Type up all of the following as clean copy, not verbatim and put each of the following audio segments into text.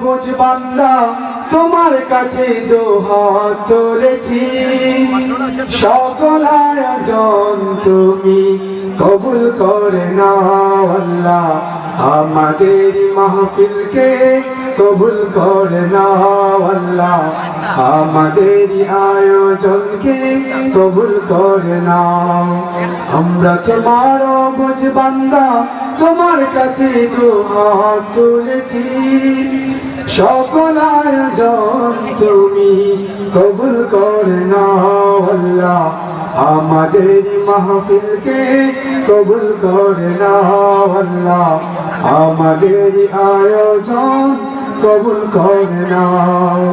বুঝ বান্দা তোমার কাছে দুহাত তুলেছি সকল আয়োজন তুমি কবুল করে নাও আল্লাহ আমাদের মাহফিলকে কবুল করে নাও আল্লাহ আমাদের আয়োজনকে কবুল করে নাও আমরা তোমার বুঝ বান্দা তোমার কাছে দুহাত তুলেছি সকল আয়োজন তুমি কবুল করে নাও আল্লাহ আমাদের মাহফিলকে কবুল করে নাও আল্লাহ আমাদের আয়োজন কবুল করে নাও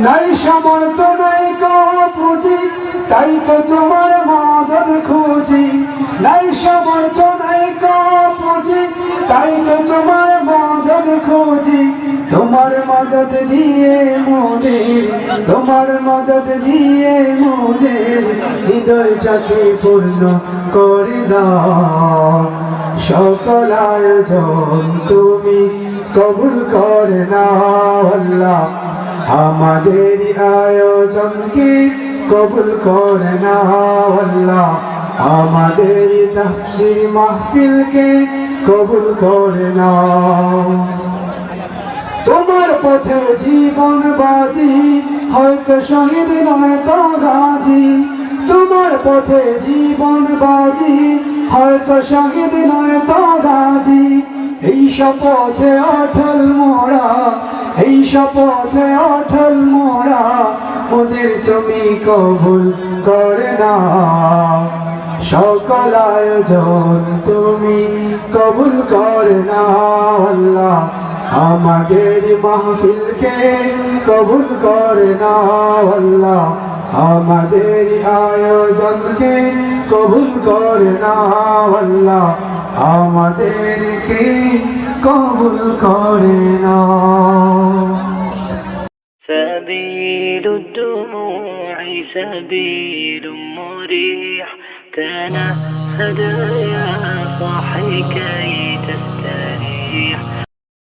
নাই সামর্থ্য নাই পুঁজি তাই তো তোমার মদদ খুঁজি নাই সামর্থ্য নাই পুঁজি তাই তো তোমার মদদ খুঁজি তোমার মদদ দিয়ে মোদের তোমার মদদ দিয়ে মোদের হৃদয় চাকে পূর্ণ করে দাও সকল আয়োজন তুমি কবুল করে নাও আল্লাহ আমাদের আয়োজনকে কবুল করে নাও আল্লাহ আমাদের তাফসীর মাহফিলকে কবুল করে নাও তোমার পথে জীবন বাজি হয়তো শহীদ নয়তো গাজী তোমার পথে জীবন বাজি হয়তো শহীদ নয়তো গাজী এই শপথে অটল মোরা এই শপথে অটল মোরা মোদের তুমি কবুল করে নাও সকল আয়োজন তুমি কবুল করে নাও আল্লাহ আমাদের মাহফিলকে কবুল করে নাও আল্লাহ আমাদের আয়োজনকে কবুল করে নাও আল্লাহ আমাদেরকে কবুল করে নাও سبيل الدموع سبيل مريح تنهد يا صاحي كي تستمع